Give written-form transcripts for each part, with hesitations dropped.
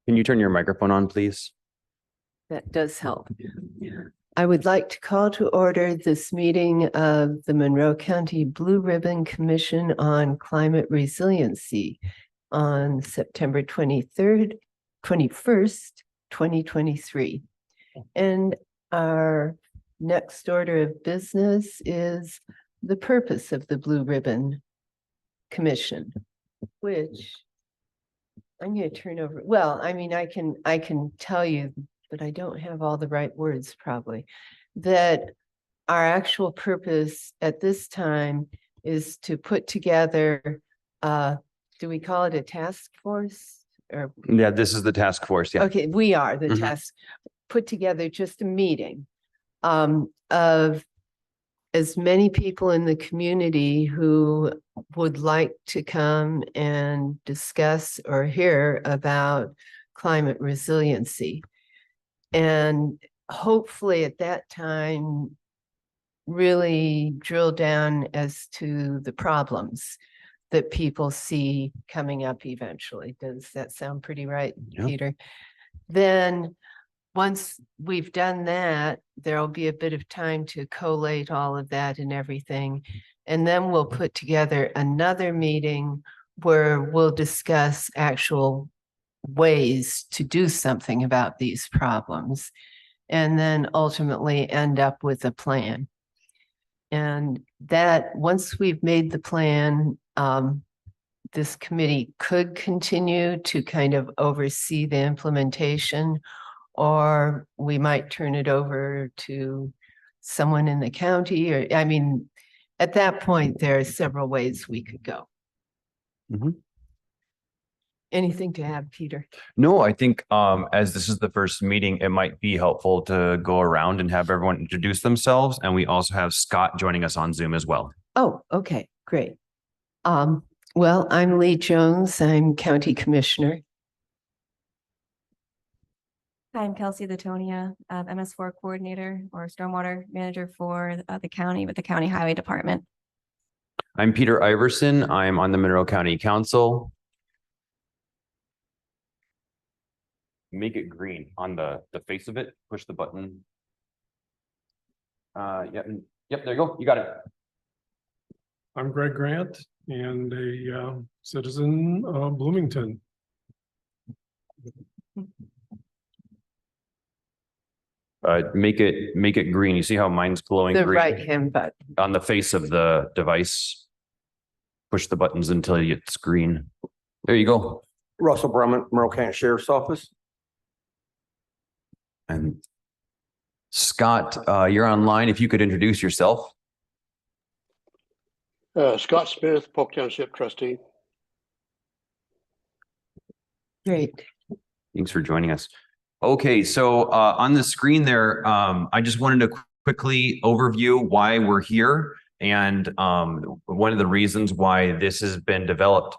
Can you turn your microphone on, please? That does help. I would like to call to order this meeting of the Monroe County Blue Ribbon Commission on Climate Resiliency on September 21st, 2023. And our next order of business is the purpose of the Blue Ribbon Commission, which I'm going to turn over. Well, I mean, I can tell you, but I don't have all the right words probably, that our actual purpose at this time is to put together, do we call it a task force? Or Yeah, this is the task force. Yeah. okay, we are the task, put together just a meeting of as many people in the community who would like to come and discuss or hear about climate resiliency. And hopefully at that time, really drill down as to the problems that people see coming up eventually. Does that sound pretty right, Yeah. Peter? Then once we've done that, there'll be a bit of time to collate all of that and everything. And then we'll put together another meeting where we'll discuss actual ways to do something about these problems, and then ultimately end up with a plan. And that once we've made the plan, this committee could continue to kind of oversee the implementation, or we might turn it over to someone in the county. Or, I mean, at that point, there are several ways we could go. Anything to add, Peter? No, I think as this is the first meeting, it might be helpful to go around and have everyone introduce themselves. And we also have Scott joining us on Zoom as well. Oh, okay, great. Well, I'm Lee Jones. I'm County Commissioner. Hi, I'm Kelsey Latonia, MS4 Coordinator or Stormwater Manager for the county with the County Highway Department. I'm Peter Iverson. I'm on the Monroe County Council. Make it green on the face of it. Push the button. Yep, there you go. You got it. I'm Greg Grant and a citizen of Bloomington. Make it green. You see how mine's glowing The green? right hand button. On the face of the device. Push the buttons until it's green. There you go. Russell Brumman, Monroe County Sheriff's Office. And Scott, you're online. If you could introduce yourself. Scott Smith, Polk Township Trustee. Great. Thanks for joining us. Okay, so on the screen there, I just wanted to quickly overview why we're here and one of the reasons why this has been developed.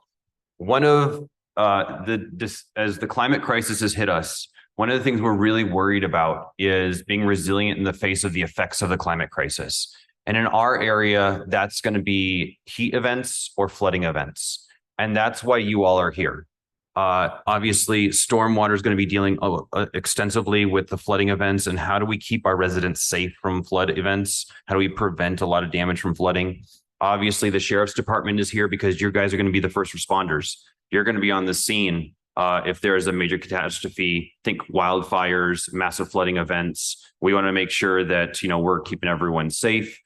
One of as the climate crisis has hit us, one of the things we're really worried about is being resilient in the face of the effects of the climate crisis. And in our area, that's going to be heat events or flooding events. And that's why you all are here. Obviously, stormwater is going to be dealing extensively with the flooding events, and how do we keep our residents safe from flood events? How do we prevent a lot of damage from flooding? Obviously, the sheriff's department is here because you guys are going to be the first responders. You're going to be on the scene if there is a major catastrophe. Think wildfires, massive flooding events. We want to make sure that we're keeping everyone safe.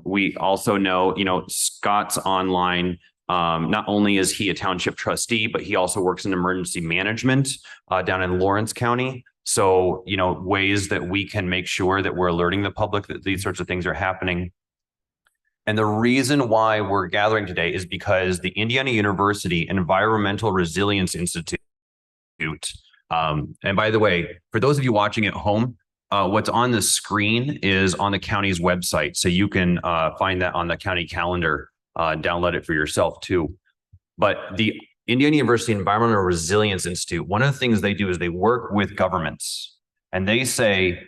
We also know Scott's online. Not only is he a township trustee, but he also works in emergency management down in Lawrence County. So, ways that we can make sure that we're alerting the public that these sorts of things are happening. And the reason why we're gathering today is because the Indiana University Environmental Resilience Institute, and by the way, for those of you watching at home, what's on the screen is on the county's website. So you can find that on the county calendar. Download it for yourself too. But the Indiana University Environmental Resilience Institute, one of the things they do is they work with governments, and they say,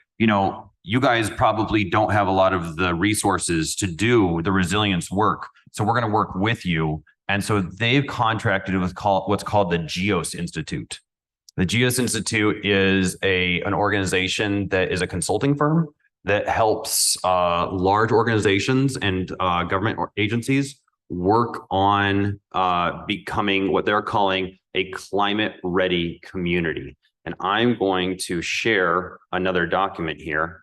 you guys probably don't have a lot of the resources to do the resilience work. So we're going to work with you. And so they've contracted with what's called the GEOS Institute. The GEOS Institute is an organization that is a consulting firm that helps large organizations and government agencies work on becoming what they're calling a climate-ready community. And I'm going to share another document here.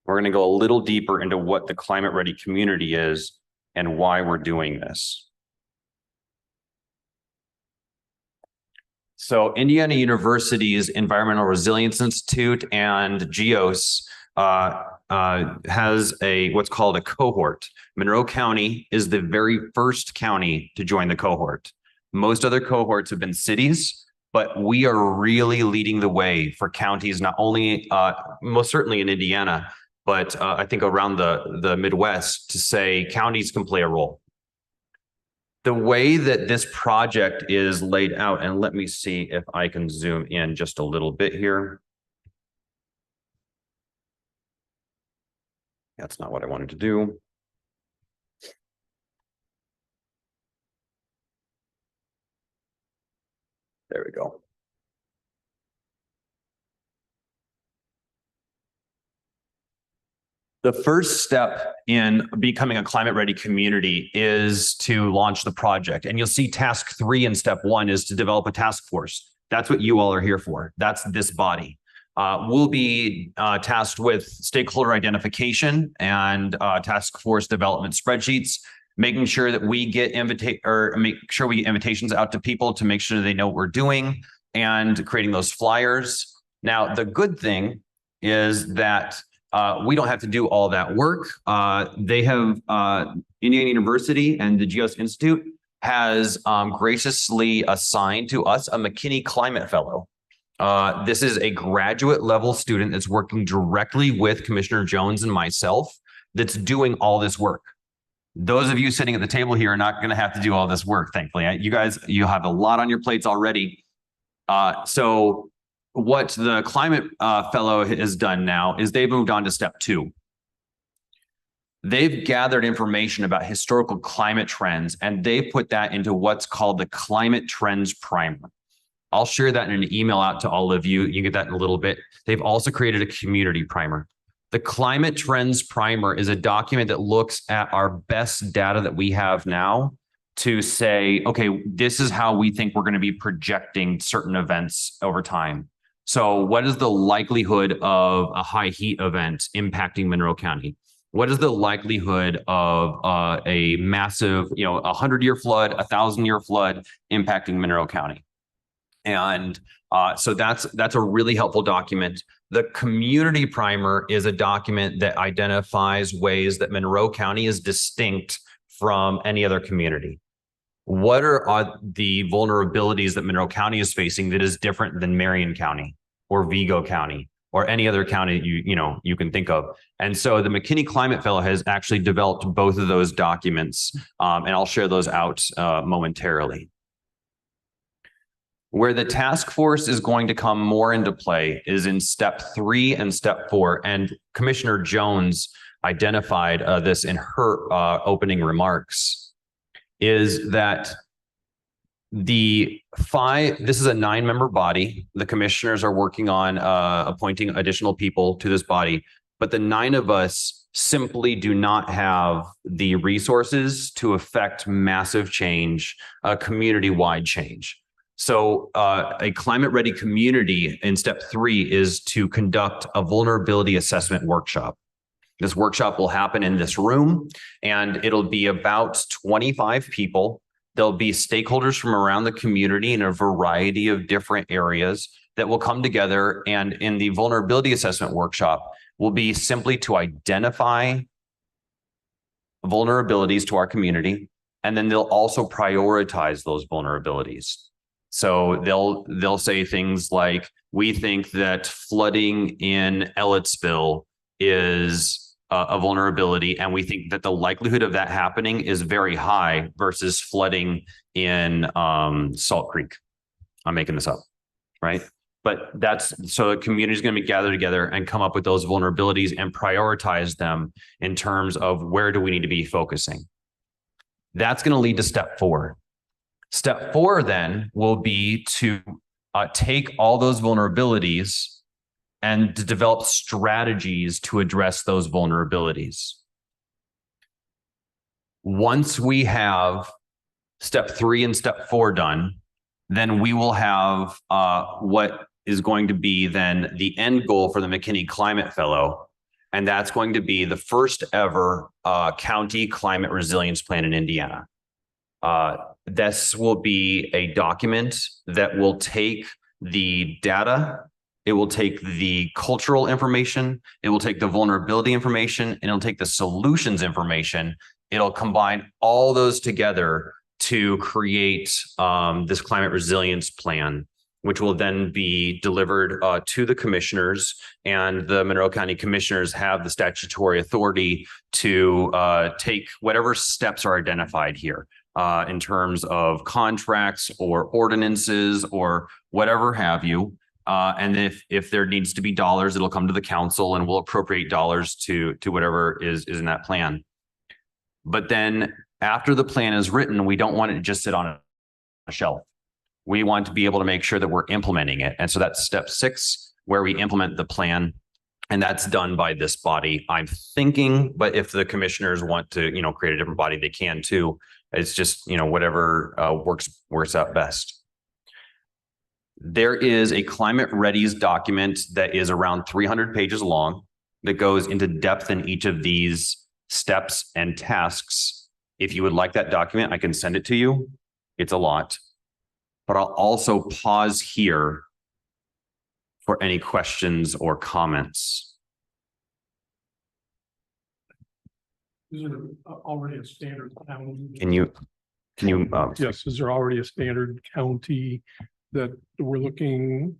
We're going to go a little deeper into what the climate-ready community is and why we're doing this. So Indiana University's Environmental Resilience Institute and GEOS has what's called a cohort. Monroe County is the very first county to join the cohort. Most other cohorts have been cities, but we are really leading the way for counties, not only most certainly in Indiana, but I think around the Midwest, to say counties can play a role. The way that this project is laid out, and let me see if I can zoom in just a little bit here. That's not what I wanted to do. There we go. The first step in becoming a climate-ready community is to launch the project. And you'll see task 3 in step 1 is to develop a task force. That's what you all are here for. That's this body. We'll be tasked with stakeholder identification and task force development spreadsheets, making sure that we get invitations out to people to make sure they know what we're doing, and creating those flyers. Now, the good thing is that we don't have to do all that work. They have Indiana University and the GEOS Institute has graciously assigned to us a McKinney Climate Fellow. This is a graduate level student that's working directly with Commissioner Jones and myself that's doing all this work. Those of you sitting at the table here are not going to have to do all this work, thankfully. You have a lot on your plates already. So what the climate fellow has done now is they've moved on to step 2. They've gathered information about historical climate trends, and they put that into what's called the Climate Trends Primer. I'll share that in an email out to all of you. You can get that in a little bit. They've also created a community primer. The Climate Trends Primer is a document that looks at our best data that we have now to say, okay, this is how we think we're going to be projecting certain events over time. So what is the likelihood of a high heat event impacting Monroe County? What is the likelihood of a massive, 100-year flood, 1,000-year flood impacting Monroe County? And so that's a really helpful document. The community primer is a document that identifies ways that Monroe County is distinct from any other community. What are the vulnerabilities that Monroe County is facing that is different than Marion County or Vigo County or any other county you can think of? And so the McKinney Climate Fellow has actually developed both of those documents, and I'll share those out momentarily. Where the task force is going to come more into play is in step 3 and step 4. And Commissioner Jones identified this in her opening remarks, is that this is a 9-member body. The commissioners are working on appointing additional people to this body, but the 9 of us simply do not have the resources to affect massive change, community-wide change. So a climate-ready community in step 3 is to conduct a vulnerability assessment workshop. This workshop will happen in this room, and it'll be about 25 people. There'll be stakeholders from around the community in a variety of different areas that will come together. And in the vulnerability assessment workshop will be simply to identify vulnerabilities to our community, and then they'll also prioritize those vulnerabilities. So they'll say things like, we think that flooding in Ellettsville is a vulnerability, and we think that the likelihood of that happening is very high versus flooding in Salt Creek. I'm making this up, right? But so the community is going to be gathered together and come up with those vulnerabilities and prioritize them in terms of where do we need to be focusing. That's going to lead to step 4. Step 4 then will be to take all those vulnerabilities and to develop strategies to address those vulnerabilities. Once we have step 3 and step 4 done, then we will have what is going to be then the end goal for the McKinney Climate Fellow. And that's going to be the first ever county climate resilience plan in Indiana. This will be a document that will take the data, it will take the cultural information, it will take the vulnerability information, and it'll take the solutions information. It'll combine all those together to create this climate resilience plan, which will then be delivered to the commissioners, and the Monroe County commissioners have the statutory authority to take whatever steps are identified here in terms of contracts or ordinances or whatever have you. And if there needs to be dollars, it'll come to the council and we'll appropriate dollars to whatever is in that plan. But then after the plan is written, we don't want it to just sit on a shelf. We want to be able to make sure that we're implementing it. And so that's step 6, where we implement the plan. And that's done by this body, I'm thinking. But if the commissioners want to, create a different body, they can too. It's just, whatever works out best. There is a climate readies document that is around 300 pages long that goes into depth in each of these steps and tasks. If you would like that document, I can send it to you. It's a lot. But I'll also pause here for any questions or comments. Is there already a standard county? Can you? Yes, is there already a standard county that we're looking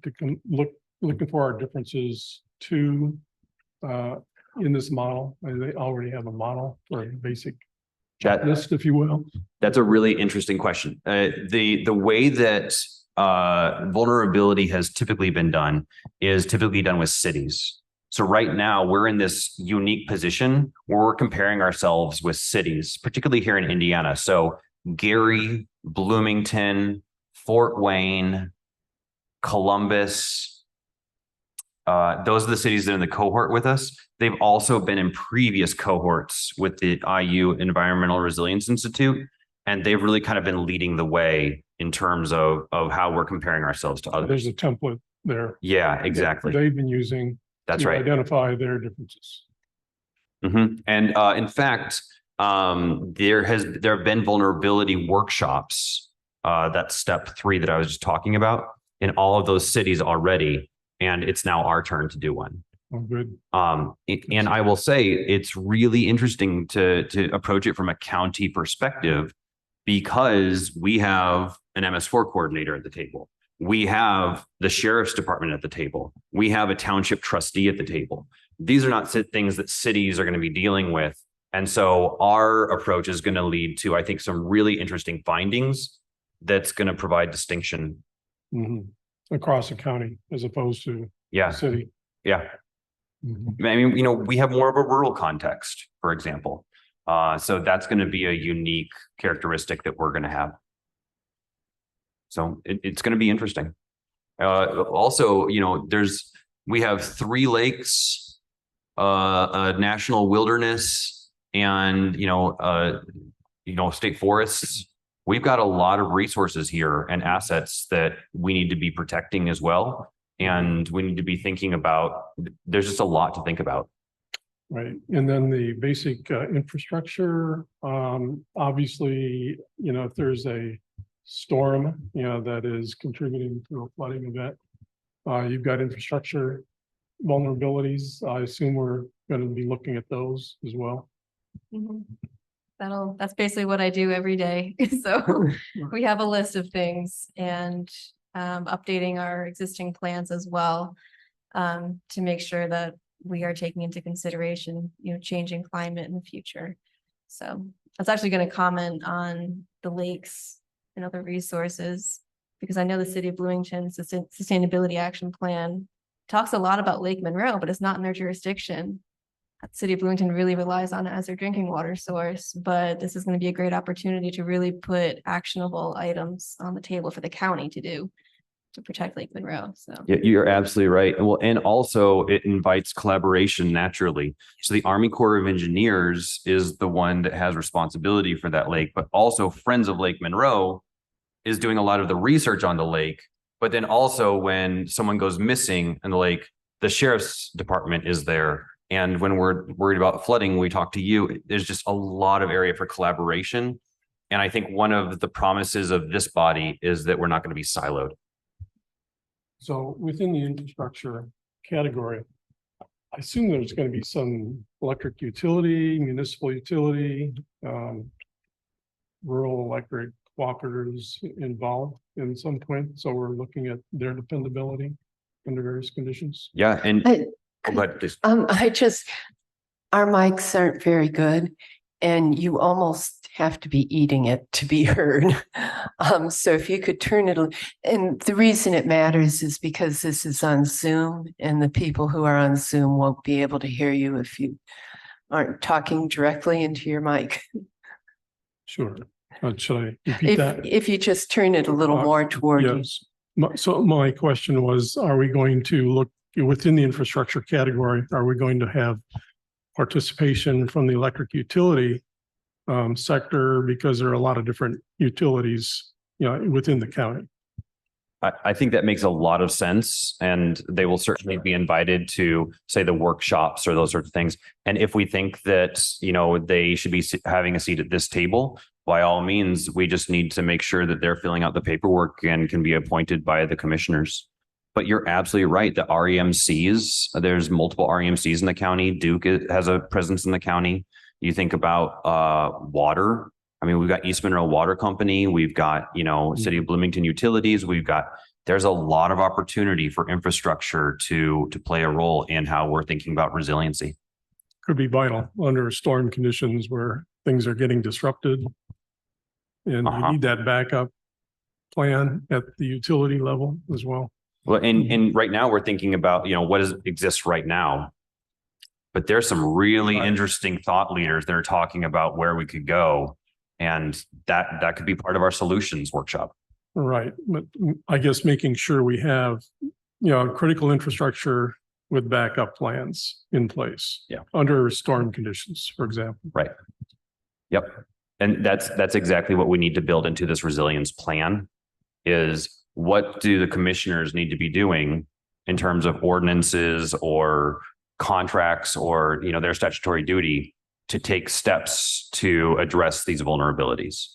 for our differences to in this model? They already have a model or a basic checklist, if you will. That's a really interesting question. The way that vulnerability has typically been done is typically done with cities. So right now we're in this unique position where we're comparing ourselves with cities, particularly here in Indiana. So Gary, Bloomington, Fort Wayne, Columbus, those are the cities that are in the cohort with us. They've also been in previous cohorts with the IU Environmental Resilience Institute, and they've really kind of been leading the way in terms of how we're comparing ourselves to others. There's a template there. Yeah, exactly. They've been using That's to right. identify their differences. And in fact, there have been vulnerability workshops. That's step 3 that I was just talking about in all of those cities already, and it's now our turn to do one. Oh, good. And I will say it's really interesting to approach it from a county perspective, because we have an MS4 coordinator at the table. We have the sheriff's department at the table. We have a township trustee at the table. These are not things that cities are going to be dealing with. And so our approach is going to lead to, I think, some really interesting findings that's going to provide distinction. Across the county as opposed to the city. Yeah. I mean, we have more of a rural context, for example. So that's going to be a unique characteristic that we're going to have. So it's going to be interesting. Also, we have 3 lakes, a national wilderness, and state forests. We've got a lot of resources here and assets that we need to be protecting as well. And we need to be thinking about, there's just a lot to think about. Right. And then the basic infrastructure, obviously, if there's a storm, that is contributing to a flooding event, you've got infrastructure vulnerabilities. I assume we're going to be looking at those as well. That's basically what I do every day. So we have a list of things, and updating our existing plans as well, to make sure that we are taking into consideration, changing climate in the future. So I was actually going to comment on the lakes and other resources, because I know the city of Bloomington's Sustainability Action Plan talks a lot about Lake Monroe, but it's not in their jurisdiction. City of Bloomington really relies on it as their drinking water source, but this is going to be a great opportunity to really put actionable items on the table for the county to do to protect Lake Monroe. So Yeah, you're absolutely right. Well, and also it invites collaboration naturally. So the Army Corps of Engineers is the one that has responsibility for that lake, but also Friends of Lake Monroe is doing a lot of the research on the lake. But then also when someone goes missing in the lake, the sheriff's department is there. And when we're worried about flooding, we talk to you. There's just a lot of area for collaboration. And I think one of the promises of this body is that we're not going to be siloed. So within the infrastructure category, I assume there's going to be some electric utility, municipal utility, rural electric cooperatives involved in some point. So we're looking at their dependability under various conditions. Yeah. And I, go ahead, please. our mics aren't very good and you almost have to be eating it to be heard. So if you could turn it, and the reason it matters is because this is on Zoom and the people who are on Zoom won't be able to hear you if you aren't talking directly into your mic. Sure. Should I repeat that? If you just turn it a little more toward you. Yes. So my question was, are we going to look within the infrastructure category? Are we going to have participation from the electric utility sector? Because there are a lot of different utilities, within the county. I think that makes a lot of sense, and they will certainly be invited to, say, the workshops or those sorts of things. And if we think that, they should be having a seat at this table, by all means, we just need to make sure that they're filling out the paperwork and can be appointed by the commissioners. But you're absolutely right. The REMCs, there's multiple REMCs in the county. Duke has a presence in the county. You think about water. I mean, we've got East Monroe Water Company. We've got, City of Bloomington Utilities. There's a lot of opportunity for infrastructure to play a role in how we're thinking about resiliency. Could be vital under storm conditions where things are getting disrupted. And we need that backup plan at the utility level as well. Well, and right now we're thinking about, what exists right now. But there's some really interesting thought leaders that are talking about where we could go. And that could be part of our solutions workshop. Right. But I guess making sure we have, critical infrastructure with backup plans in place. Yeah. Under storm conditions, for example. Right. Yep. And that's exactly what we need to build into this resilience plan is what do the commissioners need to be doing in terms of ordinances or contracts or, their statutory duty to take steps to address these vulnerabilities?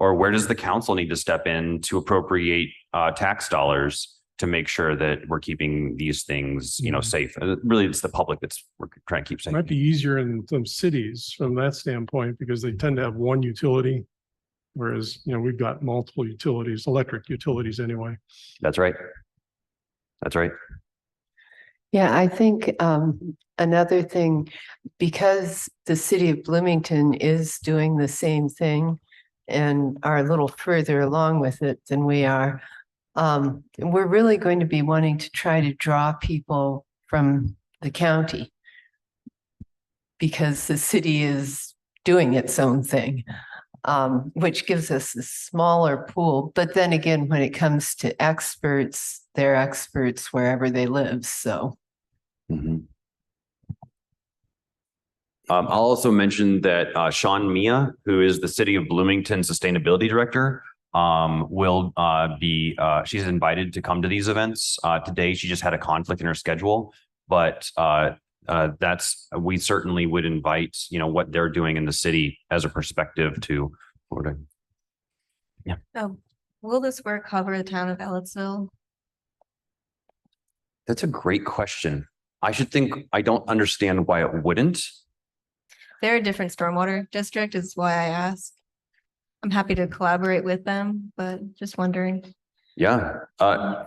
Or where does the council need to step in to appropriate tax dollars to make sure that we're keeping these things, safe? Really, it's the public we're trying to keep safe. It might be easier in some cities from that standpoint because they tend to have one utility. Whereas, we've got multiple utilities, electric utilities anyway. That's right. That's right. Yeah, I think another thing, because the city of Bloomington is doing the same thing and are a little further along with it than we are, we're really going to be wanting to try to draw people from the county because the city is doing its own thing, which gives us a smaller pool. But then again, when it comes to experts, they're experts wherever they live. So. Mm-hmm. I'll also mention that Sean Mia, who is the City of Bloomington Sustainability Director, will be, she's invited to come to these events. Today, she just had a conflict in her schedule, but we certainly would invite, what they're doing in the city as a perspective to Florida. Yeah. So will this work cover the town of Ellettsville? That's a great question. I don't understand why it wouldn't. They're a different stormwater district is why I ask. I'm happy to collaborate with them, but just wondering. Yeah. I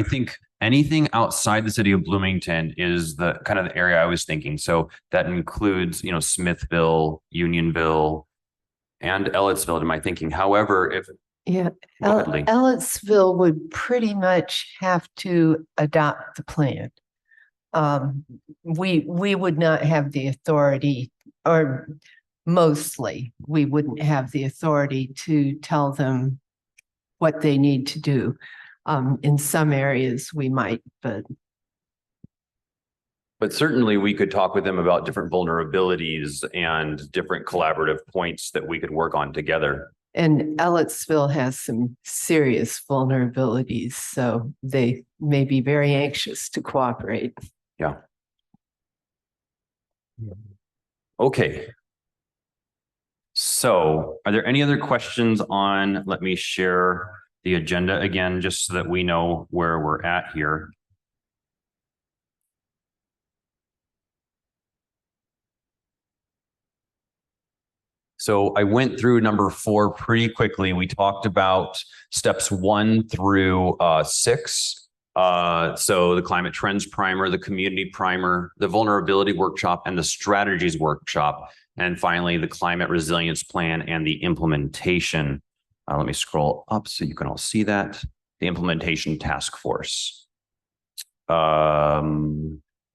think anything outside the city of Bloomington is the kind of the area I was thinking. So that includes, Smithville, Unionville, and Ellettsville in my thinking. However, Ellettsville would pretty much have to adopt the plan. we would not have the authority, or mostly we wouldn't have the authority to tell them what they need to do. In some areas we might, but certainly we could talk with them about different vulnerabilities and different collaborative points that we could work on together. and Ellettsville has some serious vulnerabilities, so they may be very anxious to cooperate. Yeah. Okay. So are there any other questions on, let me share the agenda again, just so that we know where we're at here. So I went through number 4 pretty quickly. We talked about steps 1 through 6. So the climate trends primer, the community primer, the vulnerability workshop, and the strategies workshop. And finally, the climate resilience plan and the implementation. Let me scroll up so you can all see that. The implementation task force.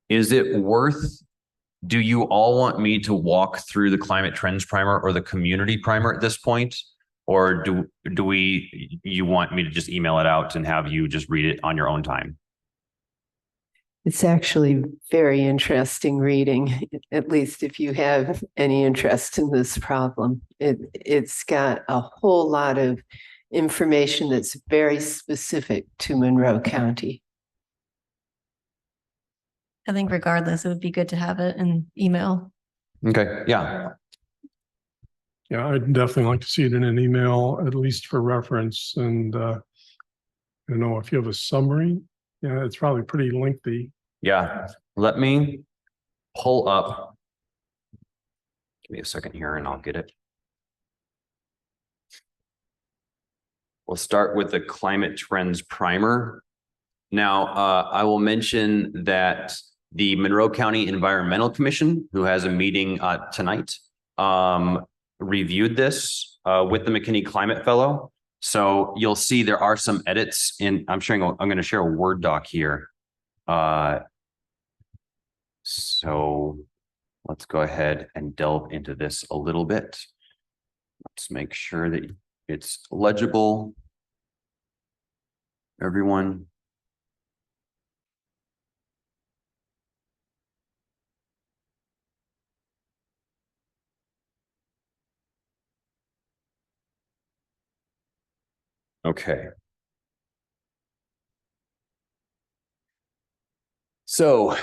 Is it worth, do you all want me to walk through the climate trends primer or the community primer at this point? Or do you want me to just email it out and have you just read it on your own time? It's actually very interesting reading, at least if you have any interest in this problem. It's got a whole lot of information that's very specific to Monroe County. I think regardless, it would be good to have it in email. Okay, yeah. Yeah, I'd definitely like to see it in an email, at least for reference. And you know, if you have a summary, yeah, it's probably pretty lengthy. Yeah, let me pull up. Give me a second here and I'll get it. We'll start with the climate trends primer. Now, I will mention that the Monroe County Environmental Commission, who has a meeting tonight, reviewed this with the McKinney Climate Fellow. So you'll see there are some edits in, I'm going to share a Word doc here. So let's go ahead and delve into this a little bit. Let's make sure that it's legible. Everyone. Okay. So,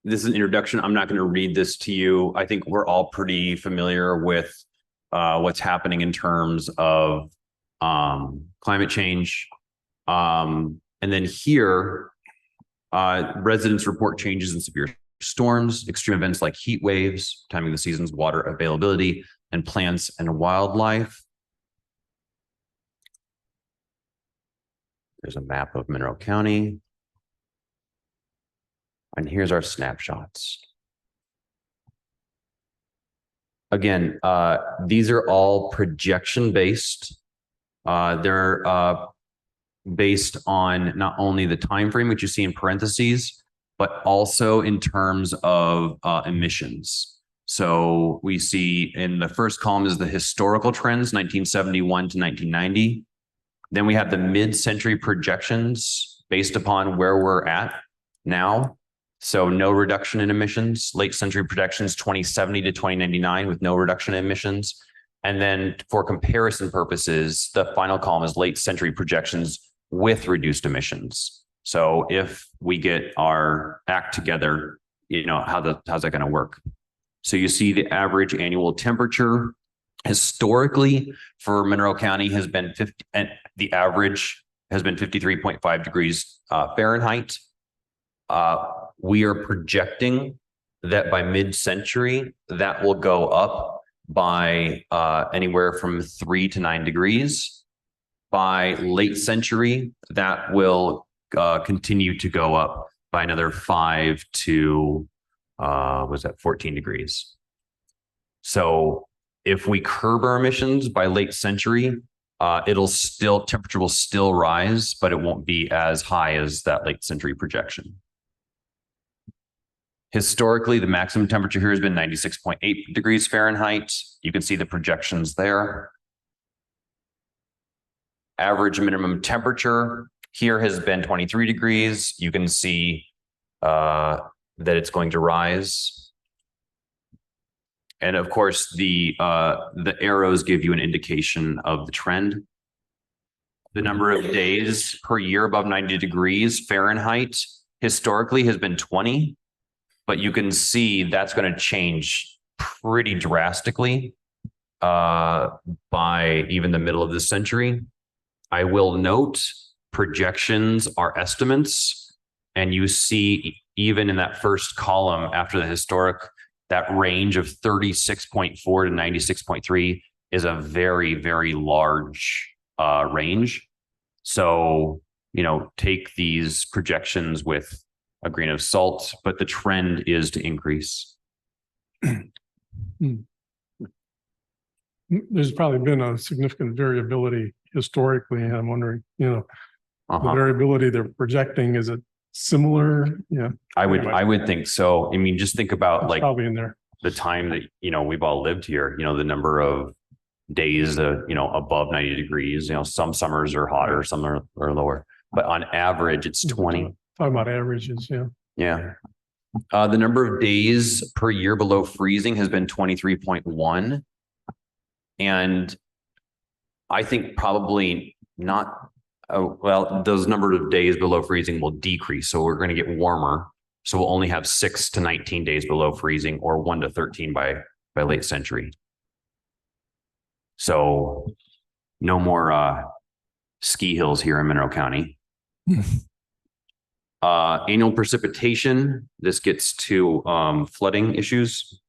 this is an introduction. I'm not going to read this to you. I think we're all pretty familiar with what's happening in terms of climate change. And then here, residents report changes in severe storms, extreme events like heat waves, timing of the seasons, water availability, and plants and wildlife. There's a map of Monroe County. And here's our snapshots. Again, these are all projection based. They're based on not only the time frame, which you see in parentheses, but also in terms of emissions. So we see in the first column is the historical trends, 1971 to 1990. Then we have the mid-century projections based upon where we're at now. So no reduction in emissions. Late century projections 2070 to 2099 with no reduction in emissions. And then for comparison purposes, the final column is late century projections with reduced emissions. So if we get our act together, you know, how's that going to work? So you see the average annual temperature historically for Monroe County has been 50, and the average has been 53.5 degrees Fahrenheit. We are projecting that by mid-century, that will go up by anywhere from 3 to 9 degrees. By late century, that will continue to go up by another 5 to 14 degrees. So if we curb our emissions by late century, temperature will still rise, but it won't be as high as that late century projection. Historically, the maximum temperature here has been 96.8 degrees Fahrenheit. You can see the projections there. Average minimum temperature here has been 23 degrees. You can see that it's going to rise. And of course, the arrows give you an indication of the trend. The number of days per year above 90 degrees Fahrenheit historically has been 20, but you can see that's going to change pretty drastically by even the middle of this century. I will note projections are estimates, and you see even in that first column after the historic, that range of 36.4 to 96.3 is a very, very large range. So, take these projections with a grain of salt, but the trend is to increase. There's probably been a significant variability historically, and I'm wondering, the Uh-huh. variability they're projecting, is it similar? Yeah, I would think so. I mean, just think about it's like probably in there. the time that, we've all lived here, the number of days, above 90 degrees, some summers are hotter, some are lower, but on average it's 20. Talking about averages, yeah. Yeah. The number of days per year below freezing has been 23.1. And I think probably not, those number of days below freezing will decrease. So we're going to get warmer. So we'll only have 6 to 19 days below freezing, or 1 to 13 by late century. So no more ski hills here in Monroe County. Annual precipitation, this gets to flooding issues.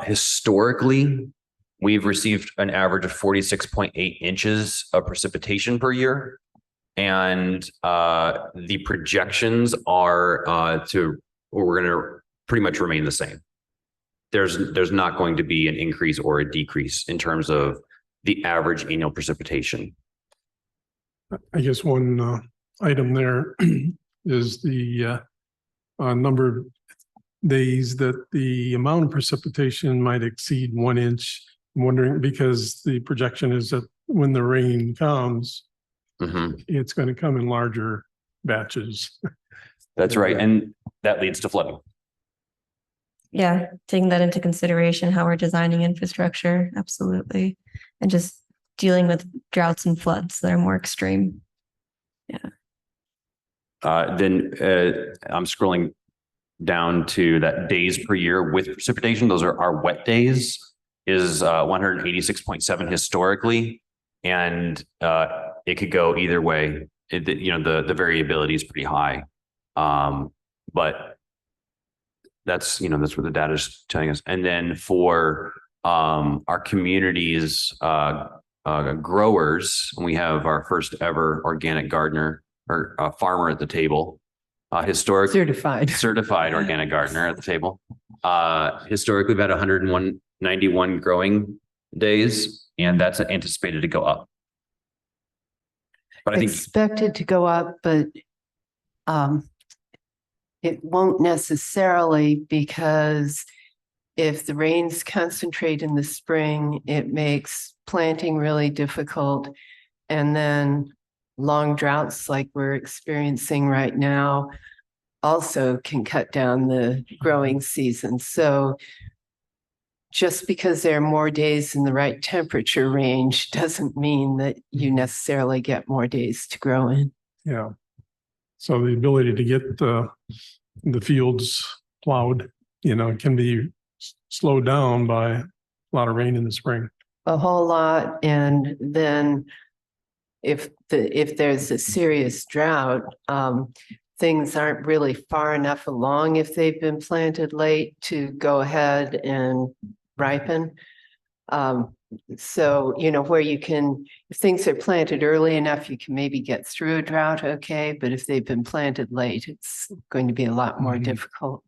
Historically, we've received an average of 46.8 inches of precipitation per year. And the projections are we're going to pretty much remain the same. There's not going to be an increase or a decrease in terms of the average annual precipitation. I guess one item there is the number of days that the amount of precipitation might exceed 1 inch. I'm wondering, because the projection is that when the rain comes, it's going to come in larger batches. That's right. And that leads to flooding. Yeah, taking that into consideration, how we're designing infrastructure, absolutely. And just dealing with droughts and floods that are more extreme. Then I'm scrolling down to that days per year with precipitation. Those are our wet days, is 186.7 historically. And it could go either way. The variability is pretty high. But that's where the data is telling us. And then for our community's growers, we have our first ever organic gardener or farmer at the table. Certified organic gardener at the table. Historically, we've had 191 growing days, and that's anticipated to go up. But I think Expected to go up, but it won't necessarily, because if the rains concentrate in the spring, it makes planting really difficult. And then long droughts like we're experiencing right now also can cut down the growing season. So just because there are more days in the right temperature range doesn't mean that you necessarily get more days to grow in. Yeah. So the ability to get the fields plowed, can be slowed down by a lot of rain in the spring. A whole lot. And then if there's a serious drought, things aren't really far enough along if they've been planted late to go ahead and ripen. So, where you can, if things are planted early enough, you can maybe get through a drought okay, but if they've been planted late, it's going to be a lot more difficult.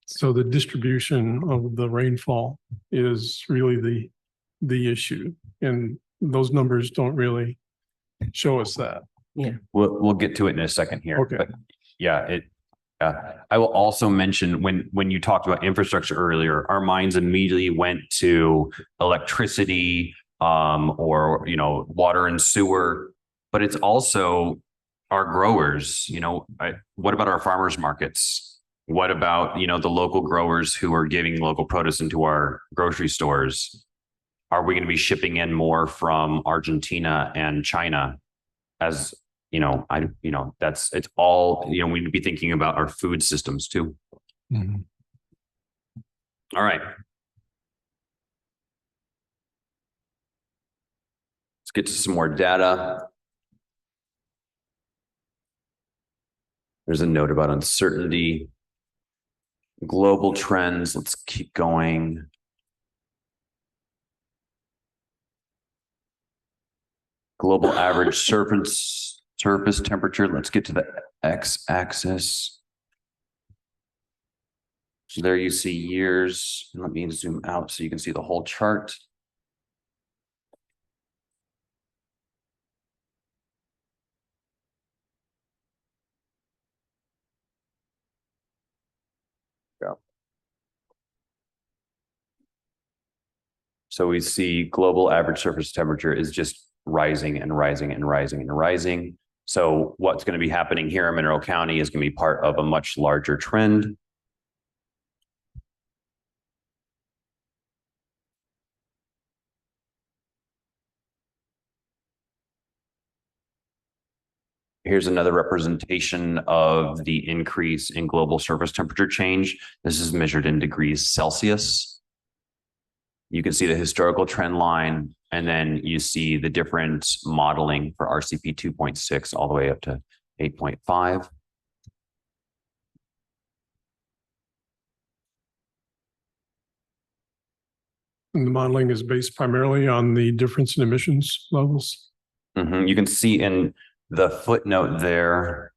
So the distribution of the rainfall is really the issue, and those numbers don't really show us that. Yeah. we'll get to it in a second here. Okay. But yeah, I will also mention when you talked about infrastructure earlier, our minds immediately went to electricity, or, you know, water and sewer, but it's also our growers, you know, what about our farmers markets? What about, you know, the local growers who are giving local produce into our grocery stores? Are we going to be shipping in more from Argentina and China? As you know, it's all, you know, we need to be thinking about our food systems too. Mhm. All right. Let's get to some more data. There's a note about uncertainty. Global trends. Let's keep going. Global average surface temperature. Let's get to the x-axis. So there you see years. Let me zoom out so you can see the whole chart. So we see global average surface temperature is just rising and rising and rising and rising. So what's going to be happening here in Mineral County is going to be part of a much larger trend. Here's another representation of the increase in global surface temperature change. This is measured in degrees Celsius. You can see the historical trend line, and then you see the different modeling for RCP 2.6 all the way up to 8.5. And the modeling is based primarily on the difference in emissions levels. You can see in the footnote there.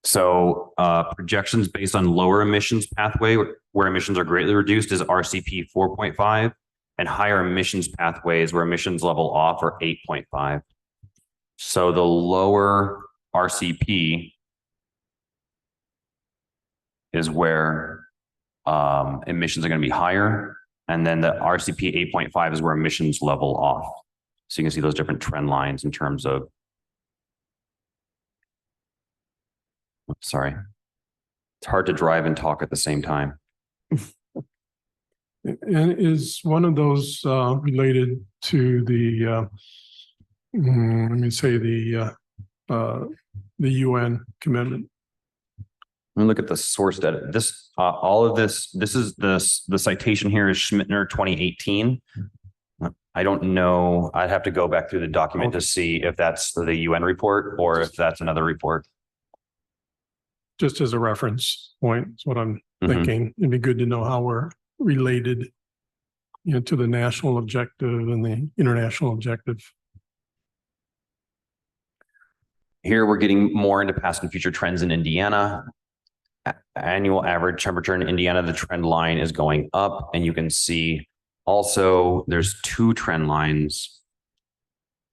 So projections based on lower emissions pathway where emissions are greatly reduced is RCP 4.5, and higher emissions pathways where emissions level off are 8.5. So the lower RCP is where emissions are going to be higher. And then the RCP 8.5 is where emissions level off. So you can see those different trend lines in terms of, sorry, it's hard to drive and talk at the same time. And is one of those related to the, let me say the UN commitment? Let me look at the source data. This, all of this, this is the citation here is Schmittner 2018. I don't know. I'd have to go back through the document to see if that's the UN report or if that's another report. Just as a reference point, is what I'm thinking. It'd be good to know how we're related, you know, to the national objective and the international objective. Here we're getting more into past and future trends in Indiana. Annual average temperature in Indiana, the trend line is going up, and you can see also there's two trend lines.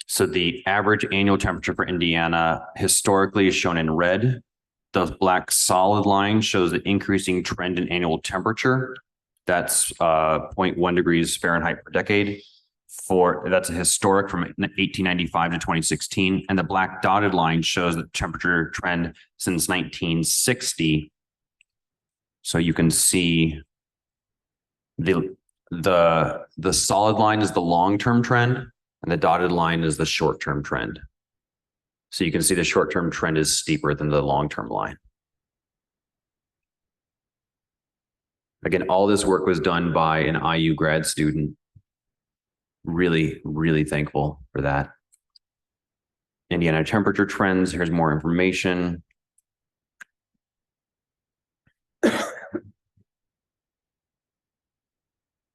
So the average annual temperature for Indiana historically is shown in red. The black solid line shows the increasing trend in annual temperature. That's 0.1 degrees Fahrenheit per decade. That's a historic from 1895 to 2016. And the black dotted line shows the temperature trend since 1960. So you can see the solid line is the long-term trend, and the dotted line is the short-term trend. So you can see the short-term trend is steeper than the long-term line. Again, all this work was done by an IU grad student. Really, really thankful for that. Indiana temperature trends. Here's more information.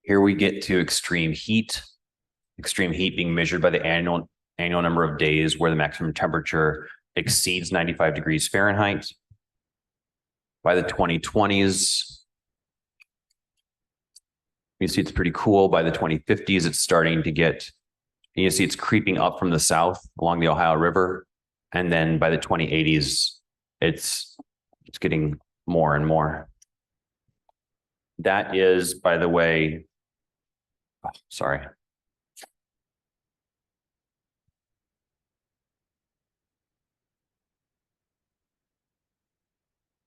Here we get to extreme heat being measured by the annual number of days where the maximum temperature exceeds 95 degrees Fahrenheit. By the 2020s, you see it's pretty cool. By the 2050s, it's starting to get, you see it's creeping up from the south along the Ohio River. And then by the 2080s, it's getting more and more. That is, by the way, sorry.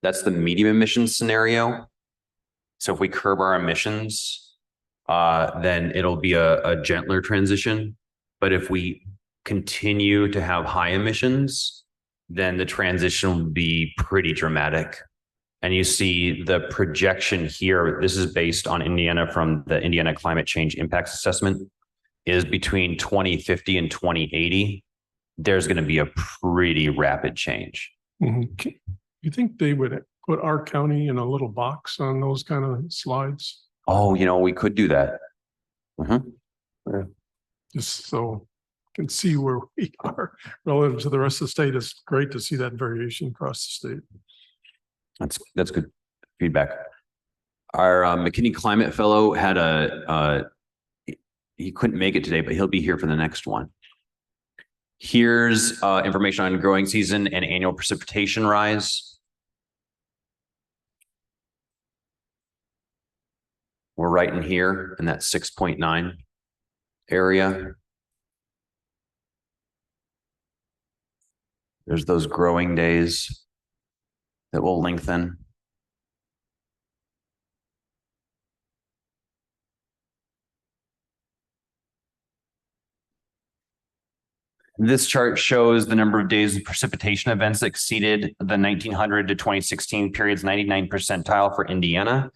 That's the medium emissions scenario. So if we curb our emissions, then it'll be a gentler transition. But if we continue to have high emissions, then the transition will be pretty dramatic. And you see the projection here, this is based on Indiana from the Indiana Climate Change Impacts Assessment, is between 2050 and 2080. There's going to be a pretty rapid change. Mhm. You think they would put our county in a little box on those kind of slides? Oh, we could do that. Just so you can see where we are relative to the rest of the state. It's great to see that variation across the state. That's good feedback. Our McKinney Climate Fellow had he couldn't make it today, but he'll be here for the next one. Here's information on growing season and annual precipitation rise. We're right in here in that 6.9 area. There's those growing days that will lengthen. This chart shows the number of days of precipitation events that exceeded the 1900 to 2016 period's 99th percentile for Indiana.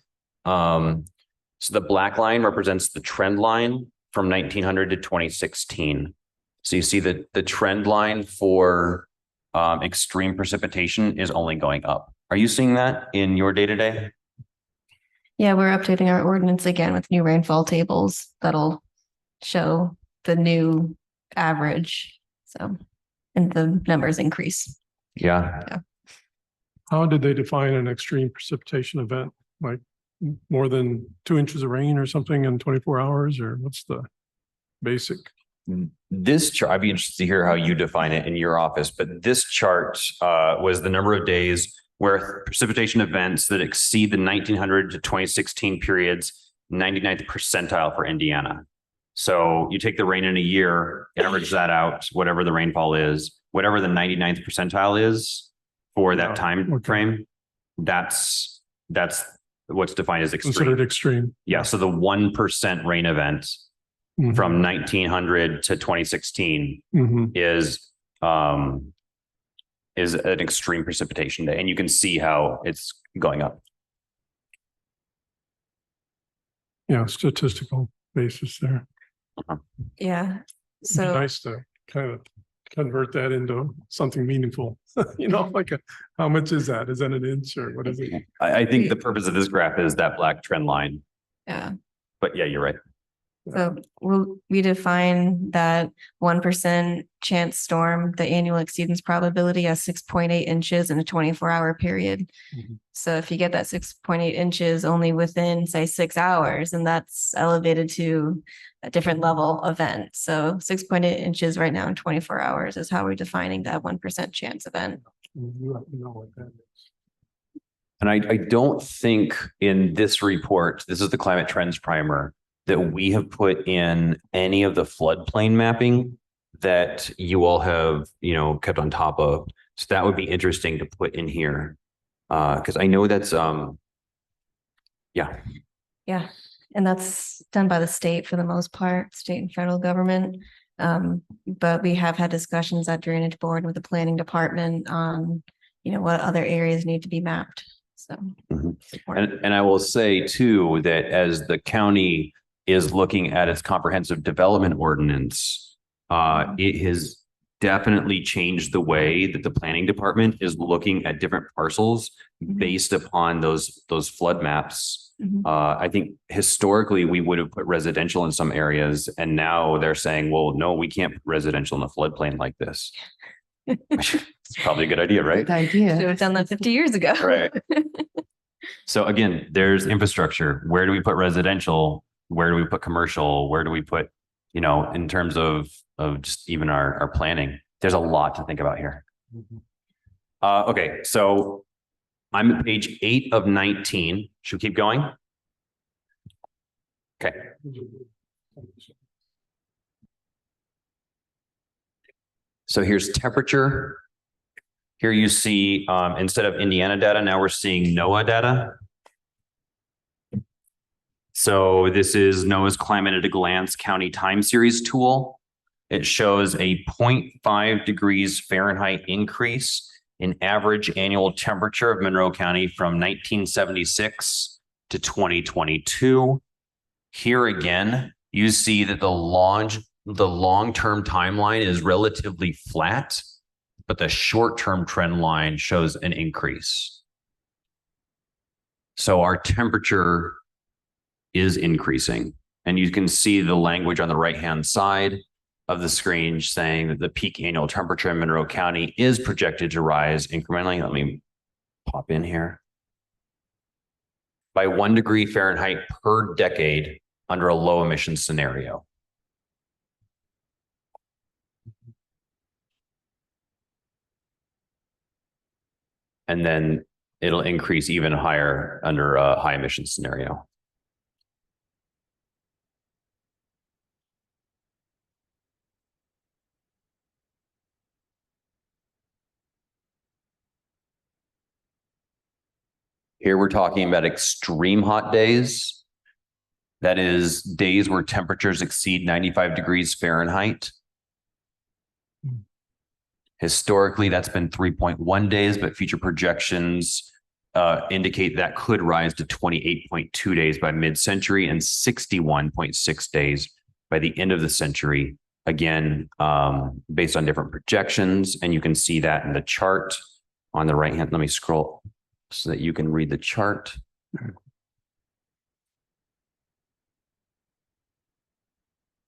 So the black line represents the trend line from 1900 to 2016. So you see that the trend line for extreme precipitation is only going up. Are you seeing that in your day-to-day? Yeah, we're updating our ordinance again with new rainfall tables that'll show the new average. So, and the numbers increase. Yeah. How did they define an extreme precipitation event? Like more than 2 inches of rain or something in 24 hours, or what's the basic? This chart, I'd be interested to hear how you define it in your office, but this chart was the number of days where precipitation events that exceed the 1900 to 2016 period's 99th percentile for Indiana. So you take the rain in a year, average that out, whatever the rainfall is, whatever the 99th percentile is for that time frame, that's what's defined as extreme. Considered extreme. Yeah, so the 1% rain event from 1900 to 2016 is an extreme precipitation day, and you can see how it's going up. Yeah, statistical basis there. Yeah. It'd be So nice to kind of convert that into something meaningful. Like how much is that? Is that an inch or what is it? I think the purpose of this graph is that black trend line, yeah. but yeah, you're right. So we define that 1% chance storm, the annual exceedance probability as 6.8 inches in a 24-hour period. So if you get that 6.8 inches only within, say, 6 hours, and that's elevated to a different level event. So 6.8 inches right now in 24 hours is how we're defining that 1% chance event. You have to know what that is. And I don't think in this report, this is the climate trends primer, that we have put in any of the floodplain mapping that you all have, kept on top of. So that would be interesting to put in here. Because I know that's, Yeah. And that's done by the state for the most part, state and federal government. But we have had discussions at Drainage Board with the planning department on, what other areas need to be mapped. So. And I will say too, that as the county is looking at its comprehensive development ordinance, it has definitely changed the way that the planning department is looking at different parcels based upon those flood maps. I think historically we would have put residential in some areas, and now they're saying, well, no, we can't put residential in a floodplain like this. It's probably a good idea, right? Good idea. Should have done that 50 years ago. Right. So again, there's infrastructure. Where do we put residential? Where do we put commercial? Where do we put, in terms of just even our planning? There's a lot to think about here. Okay, so I'm at page 8 of 19. Should we keep going? Okay. So here's temperature. Here you see, instead of Indiana data, now we're seeing NOAA data. So this is NOAA's Climate at a Glance County Time Series tool. It shows a 0.5 degrees Fahrenheit increase in average annual temperature of Monroe County from 1976 to 2022. Here again, you see that the long-term timeline is relatively flat, but the short-term trend line shows an increase. So our temperature is increasing, and you can see the language on the right-hand side of the screen saying that the peak annual temperature in Monroe County is projected to rise incrementally. Let me pop in here. By 1 degree Fahrenheit per decade under a low emission scenario. And then it'll increase even higher under a high emission scenario. Here we're talking about extreme hot days. That is days where temperatures exceed 95 degrees Fahrenheit. Historically, that's been 3.1 days, but future projections indicate that could rise to 28.2 days by mid-century and 61.6 days by the end of the century. Again, based on different projections, and you can see that in the chart on the right hand. Let me scroll so that you can read the chart.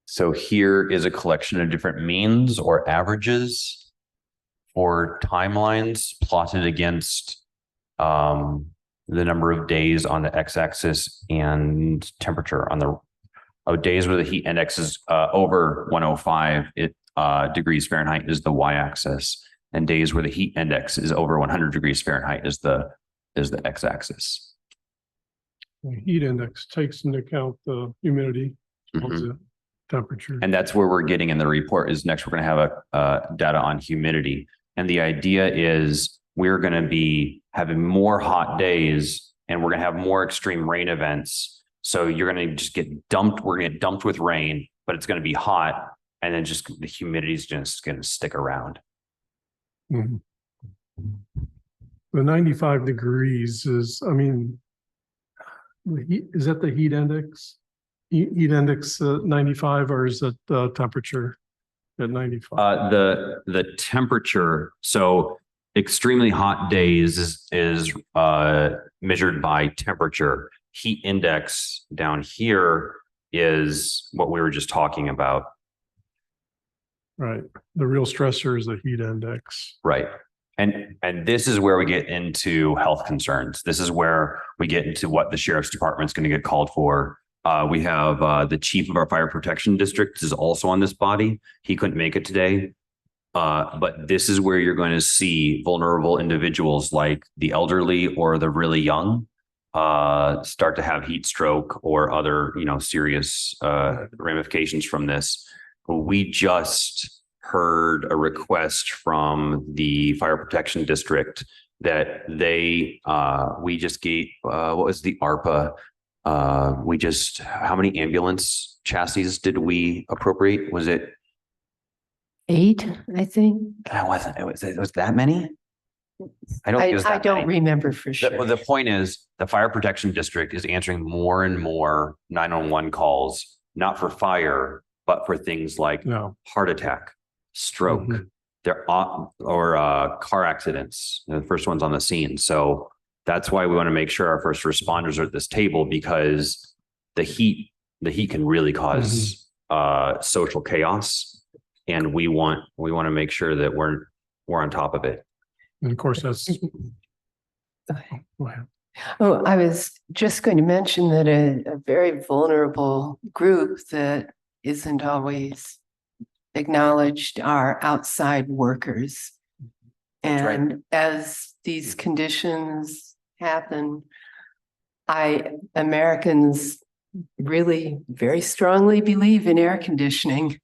So here is a collection of different means or averages or timelines plotted against the number of days on the x-axis and temperature on the days where the heat index is over 105 degrees Fahrenheit is the y-axis, and days where the heat index is over 100 degrees Fahrenheit is the x-axis. The heat index takes into account the humidity, the temperature. And that's where we're getting in the report is next we're going to have a data on humidity. And the idea is we're going to be having more hot days and we're going to have more extreme rain events. So you're going to just get dumped. We're going to get dumped with rain, but it's going to be hot. And then just the humidity is just going to stick around. Mm-hmm. The 95 degrees is, I mean, is that the heat index? Heat index 95, or is it the temperature at 95? The temperature. So extremely hot days is measured by temperature. Heat index down here is what we were just talking about. Right. The real stressor is the heat index. Right. And this is where we get into health concerns. This is where we get into what the sheriff's department's going to get called for. We have the chief of our fire protection district is also on this body. He couldn't make it today. But this is where you're going to see vulnerable individuals like the elderly or the really young start to have heat stroke or other, serious ramifications from this. We just heard a request from the fire protection district that we just gave, what was the ARPA? How many ambulance chassis did we appropriate? Was it 8, I think? It was that many? I don't think it was that don't many. remember for sure. The point is the fire protection district is answering more and more 911 calls, not for fire, but for things like heart attack, stroke, or car accidents. The first one's on the scene. So that's why we want to make sure our first responders are at this table, because the heat can really cause social chaos, and we want to make sure that we're on top of it. And of course, that's. Go ahead. Oh, I was just going to mention that a very vulnerable group that isn't always acknowledged are outside workers. right. And as these conditions happen, Americans really very strongly believe in air conditioning.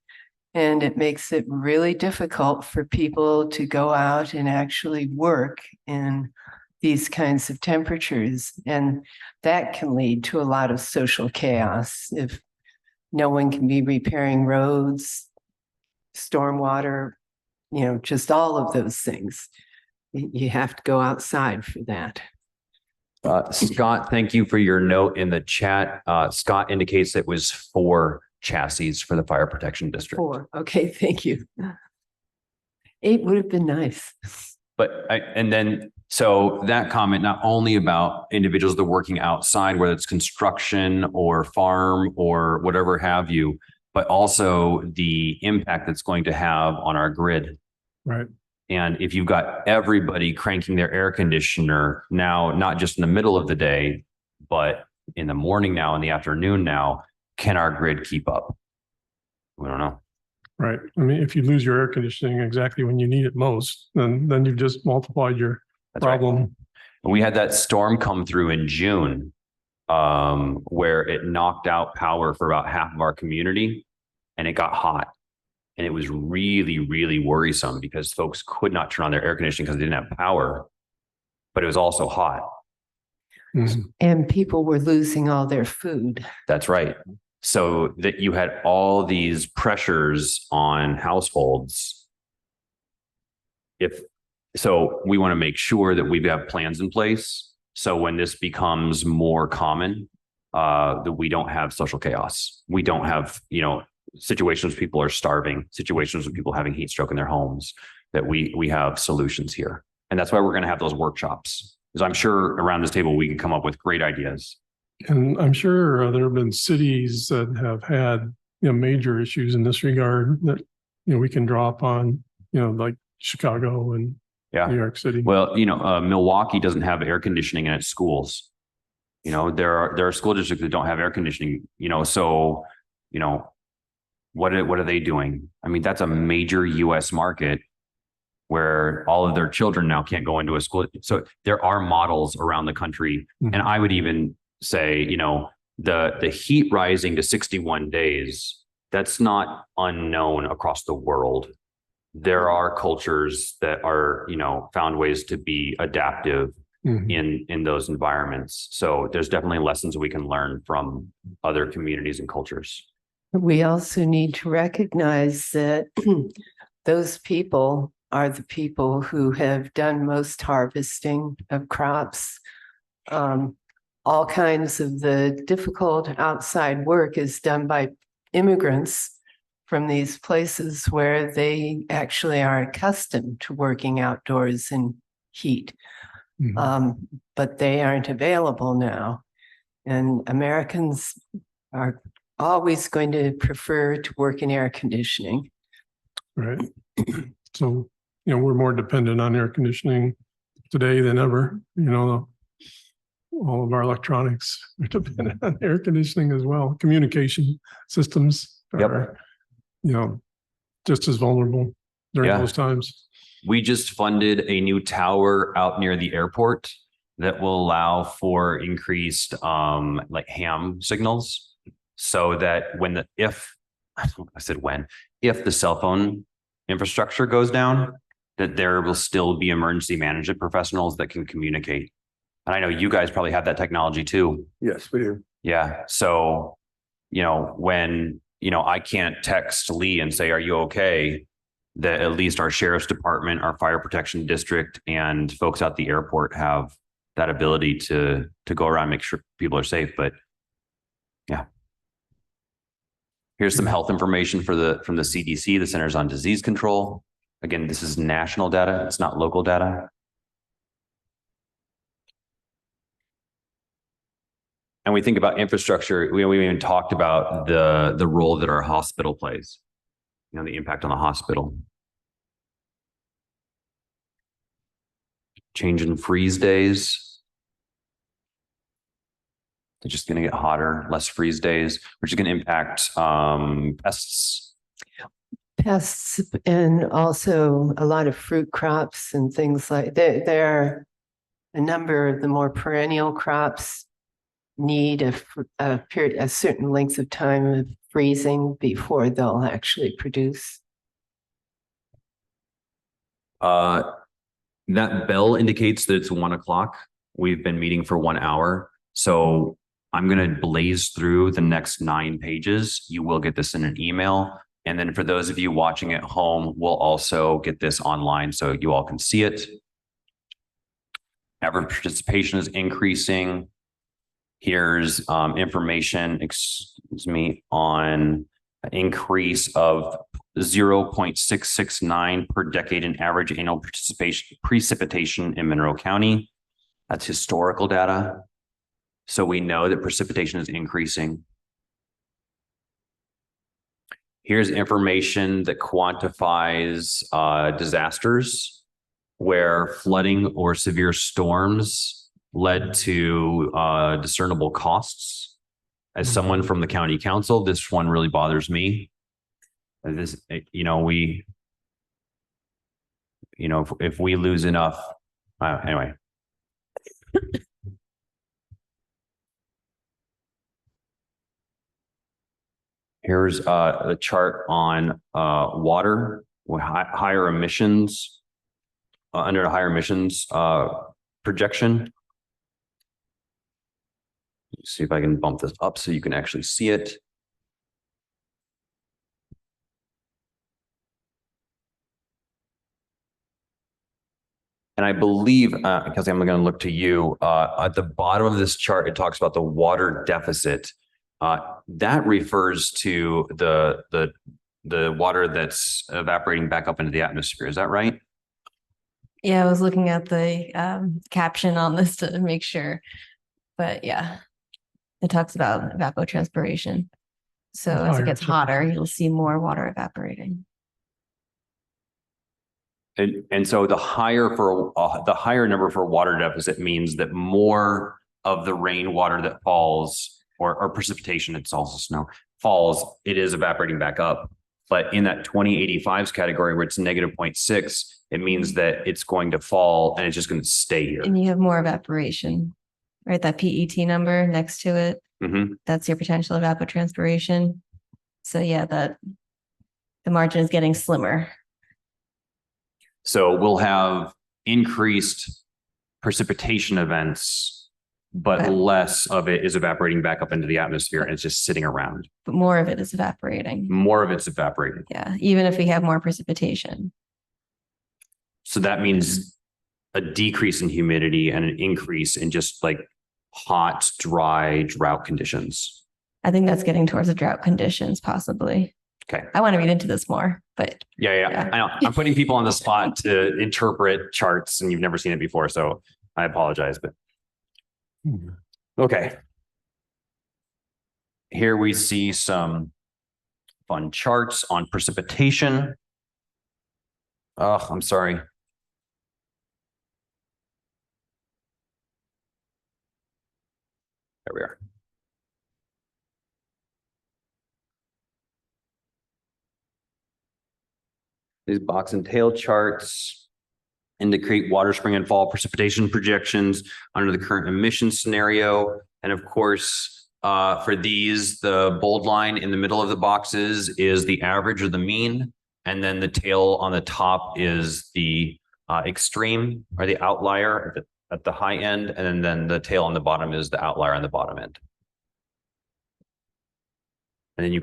And it makes it really difficult for people to go out and actually work in these kinds of temperatures. And that can lead to a lot of social chaos if no one can be repairing roads, stormwater, just all of those things. You have to go outside for that. Scott, thank you for your note in the chat. Scott indicates it was 4 chassis for the fire protection district. 4. Okay, thank you. 8 would have been nice. So that comment, not only about individuals that are working outside, whether it's construction or farm or whatever have you, but also the impact that's going to have on our grid. Right. And if you've got everybody cranking their air conditioner now, not just in the middle of the day, but in the morning now, in the afternoon now, can our grid keep up? We don't know. Right. I mean, if you lose your air conditioning exactly when you need it most, then you've just multiplied your That's right. problem. We had that storm come through in June, where it knocked out power for about half of our community, and it got hot. And it was really, really worrisome because folks could not turn on their air conditioning because they didn't have power, but it was also hot. Mhm. And people were losing all their food. That's right. So that you had all these pressures on households. So we want to make sure that we have plans in place. So when this becomes more common, that we don't have social chaos. We don't have, situations where people are starving, situations where people having heat stroke in their homes, that we have solutions here. And that's why we're going to have those workshops. Because I'm sure around this table, we can come up with great ideas. And I'm sure there have been cities that have had, major issues in this regard that, we can draw upon, like Chicago and New York City. Well, Milwaukee doesn't have air conditioning in its schools. There are school districts that don't have air conditioning, so, what are they doing? I mean, that's a major US market where all of their children now can't go into a school. So there are models around the country. Mhm. And I would even say, the heat rising to 61 days, that's not unknown across the world. There are cultures that are, found ways to be adaptive Mhm. in those environments. So there's definitely lessons we can learn from other communities and cultures. We also need to recognize that those people are the people who have done most harvesting of crops. All kinds of the difficult outside work is done by immigrants from these places where they actually are accustomed to working outdoors in heat. Mhm. But they aren't available now. And Americans are always going to prefer to work in air conditioning. Right. So, we're more dependent on air conditioning today than ever. All of our electronics are dependent on air conditioning as well. Communication systems are, just as vulnerable during those times. We just funded a new tower out near the airport that will allow for increased ham signals, so that if the cell phone infrastructure goes down, that there will still be emergency management professionals that can communicate. And I know you guys probably have that technology too. Yes, we do. Yeah. So, when, I can't text Lee and say, are you okay? That at least our sheriff's department, our fire protection district, and folks at the airport have that ability to go around and make sure people are safe. But yeah. Here's some health information from the CDC, the Centers on Disease Control. Again, this is national data. It's not local data. And we think about infrastructure. We even talked about the role that our hospital plays, the impact on the hospital. Change in freeze days. They're just going to get hotter, less freeze days, which is going to impact pests. pests and also a lot of fruit crops and things like that. There are a number of the more perennial crops need a period, a certain length of time of freezing before they'll actually produce. That bell indicates that it's 1 o'clock. We've been meeting for 1 hour. So I'm going to blaze through the next 9 pages. You will get this in an email. And then for those of you watching at home, we'll also get this online so you all can see it. Average participation is increasing. Here's information, on an increase of 0.669 per decade in average annual precipitation in Monroe County. That's historical data. So we know that precipitation is increasing. Here's information that quantifies disasters where flooding or severe storms led to discernible costs. As someone from the county council, this one really bothers me. This, if we lose enough, anyway. Here's a chart on water with higher emissions, under a higher emissions projection. Let's see if I can bump this up so you can actually see it. And I believe, because I'm going to look to you, at the bottom of this chart, it talks about the water deficit. That refers to the water that's evaporating back up into the atmosphere. Is that right? Yeah, I was looking at the caption on this to make sure. But yeah, it talks about evapotranspiration. So as Higher it gets hotter, you'll see more water evaporating. And so the higher number for water deficit means that more of the rainwater that falls or precipitation, it's also snow, falls, it is evaporating back up. But in that 2085s category where it's negative 0.6, it means that it's going to fall and it's just going to stay here. And you have more evaporation, right? That PET number next to it. Mm-hmm. That's your potential evapotranspiration. So yeah, the margin is getting slimmer. So we'll have increased precipitation events, but Okay. less of it is evaporating back up into the atmosphere and it's just sitting around. But more of it is evaporating. More of it's evaporating. Yeah, even if we have more precipitation. So that means a decrease in humidity and an increase in just like hot, dry, drought conditions. I think that's getting towards the drought conditions, possibly. Okay. I want to read into this more, but Yeah. I know. I'm putting people on the spot to interpret charts and you've never seen it before. So I apologize, but okay. Here we see some fun charts on precipitation. Oh, I'm sorry. There we are. These box and tail charts indicate water, spring, and fall precipitation projections under the current emission scenario. And of course, for these, the bold line in the middle of the boxes is the average or the mean. And then the tail on the top is the extreme or the outlier at the high end. And then the tail on the bottom is the outlier on the bottom end. And then you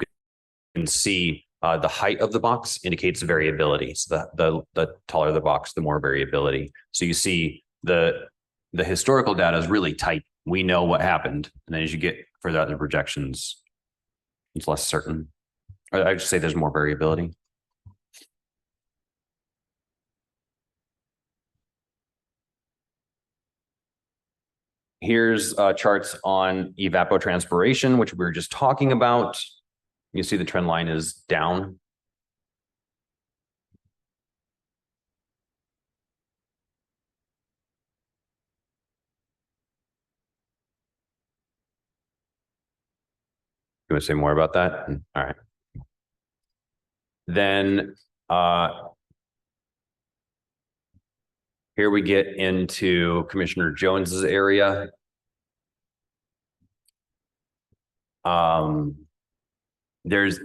can see the height of the box indicates variability. So the taller the box, the more variability. So you see the historical data is really tight. We know what happened. And then as you get further out the projections, it's less certain. I just say there's more variability. Here's charts on evapotranspiration, which we were just talking about. You see the trend line is down. You want to say more about that? All right. Then here we get into Commissioner Jones's area. There's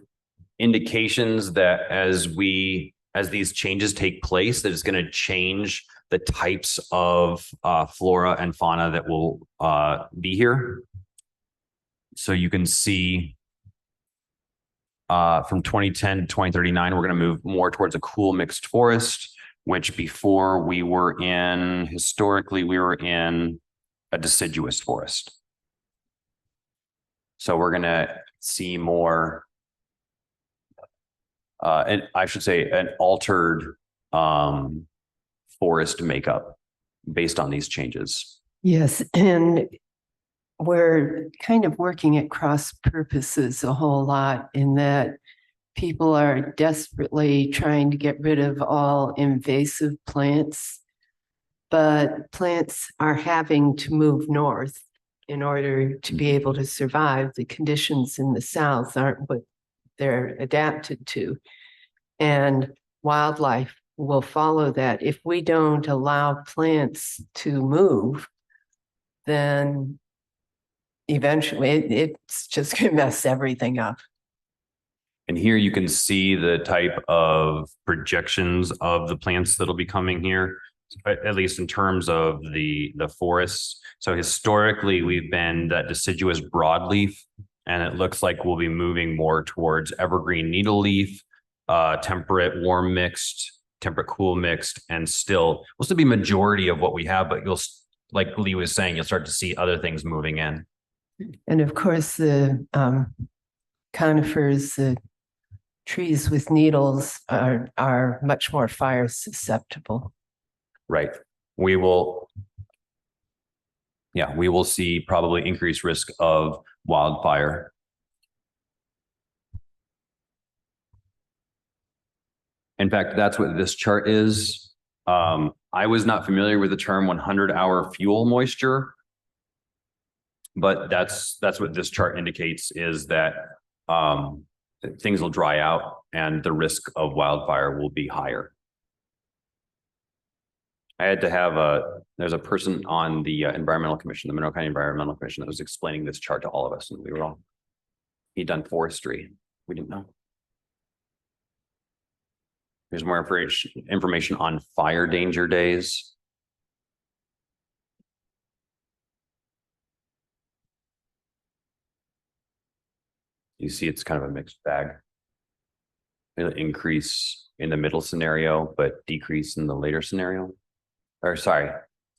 indications that as these changes take place, that it's going to change the types of flora and fauna that will be here. So you can see from 2010 to 2039, we're going to move more towards a cool mixed forest, which before historically, we were in a deciduous forest. So we're going to see more, and I should say an altered forest makeup based on these changes. Yes, and we're kind of working at cross purposes a whole lot in that people are desperately trying to get rid of all invasive plants, but plants are having to move north in order to be able to survive. The conditions in the south aren't what they're adapted to. And wildlife will follow that. If we don't allow plants to move, then eventually it's just going to mess everything up. And here you can see the type of projections of the plants that'll be coming here, at least in terms of the forests. So historically, we've been that deciduous broadleaf, and it looks like we'll be moving more towards evergreen needleleaf, temperate warm mixed, temperate cool mixed, and will still be majority of what we have, but like Lee was saying, you'll start to see other things moving in. And of course, the conifers, the trees with needles are much more fire susceptible. Right. We will see probably increased risk of wildfire. In fact, that's what this chart is. I was not familiar with the term 100-hour fuel moisture, but that's what this chart indicates, is that things will dry out and the risk of wildfire will be higher. I had to have there's a person on the Environmental Commission, the Monroe County Environmental Commission, that was explaining this chart to all of us, and we were all, he'd done forestry. We didn't know. There's more information on fire danger days. You see it's kind of a mixed bag. It'll increase in the middle scenario, but decrease in the later scenario. Or sorry,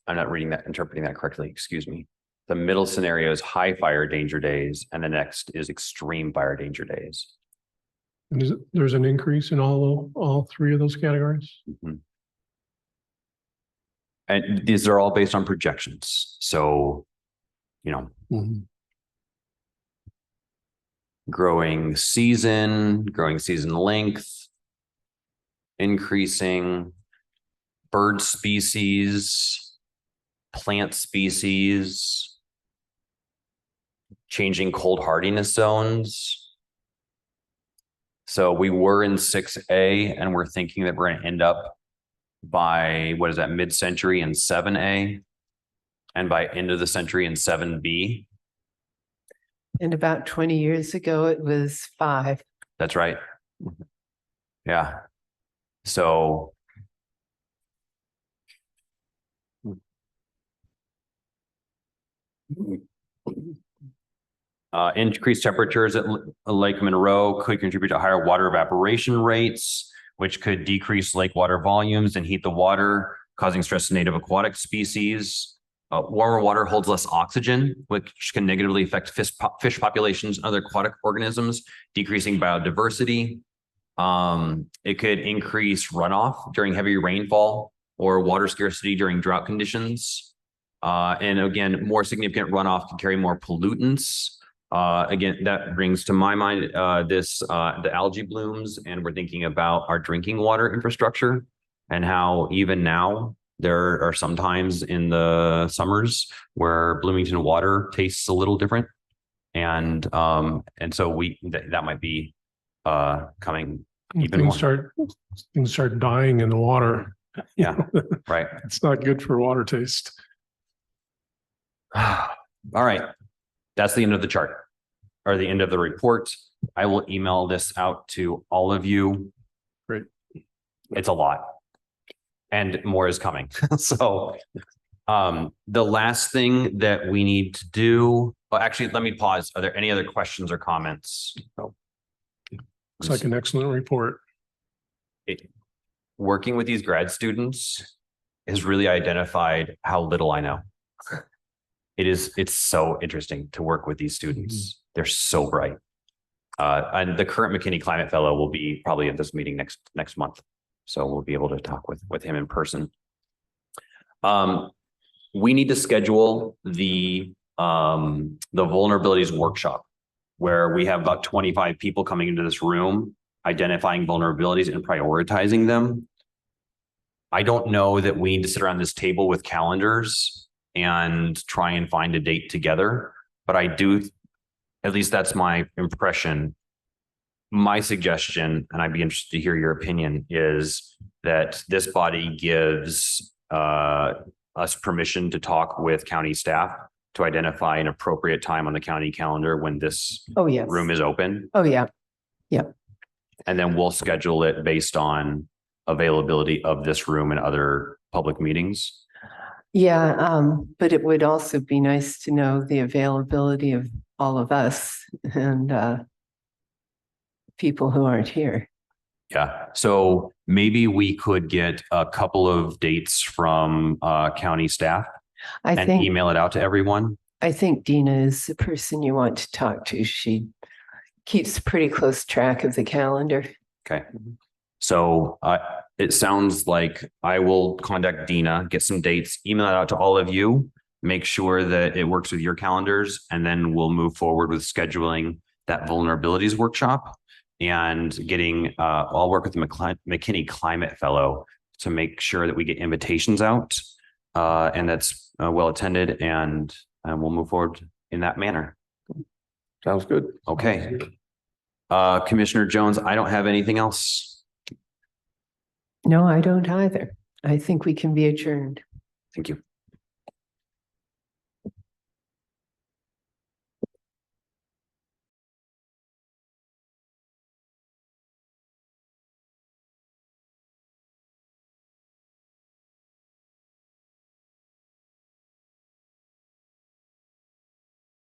I'm not interpreting that correctly. Excuse me. The middle scenario is high fire danger days, and the next is extreme fire danger days. And there's an increase in all three of those categories? Mm-hmm. And these are all based on projections. So, growing season length, increasing bird species, plant species, changing cold hardiness zones. So we were in 6A, and we're thinking that we're going to end up by, mid-century in 7A, and by end of the century in 7B. And about 20 years ago, it was 5. That's right. Yeah. So increased temperatures at Lake Monroe could contribute to higher water evaporation rates, which could decrease lake water volumes and heat the water, causing stress to native aquatic species. Warmer water holds less oxygen, which can negatively affect fish populations and other aquatic organisms, decreasing biodiversity. It could increase runoff during heavy rainfall or water scarcity during drought conditions. And again, more significant runoff can carry more pollutants. Again, that brings to my mind the algae blooms, and we're thinking about our drinking water infrastructure and how even now there are some times in the summers where Bloomington water tastes a little different, and so that might be coming Even more. Things start dying in the water. Yeah. Right. It's not good for water taste. All right. That's the end of the chart or the end of the report. I will email this out to all of you. Great. It's a lot and more is coming. So the last thing that we need to do, well, actually, let me pause. Are there any other questions or comments? It's like an excellent report. Working with these grad students has really identified how little I know. It's so interesting to work with these students. They're so bright. And the current McKinney Climate Fellow will be probably at this meeting next month. So we'll be able to talk with him in person. We need to schedule the vulnerabilities workshop where we have about 25 people coming into this room, identifying vulnerabilities and prioritizing them. I don't know that we need to sit around this table with calendars and try and find a date together, but I do, at least that's my impression. My suggestion, and I'd be interested to hear your opinion, is that this body gives us permission to talk with county staff to identify an appropriate time on the county calendar when this Oh, yes. room is open. Oh, yeah. And then we'll schedule it based on availability of this room and other public meetings. Yeah, but it would also be nice to know the availability of all of us and people who aren't here. Yeah, so maybe we could get a couple of dates from county staff I and think email it out to everyone. I think Dina is the person you want to talk to. She keeps pretty close track of the calendar. Okay. So it sounds like I will contact Dina, get some dates, email it out to all of you, make sure that it works with your calendars, and then we'll move forward with scheduling that vulnerabilities workshop and getting, I'll work with the McKinney Climate Fellow to make sure that we get invitations out and that's well attended, and we'll move forward in that manner. Sounds good. Okay. Commissioner Jones, I don't have anything else. No, I don't either. I think we can be adjourned. Thank you.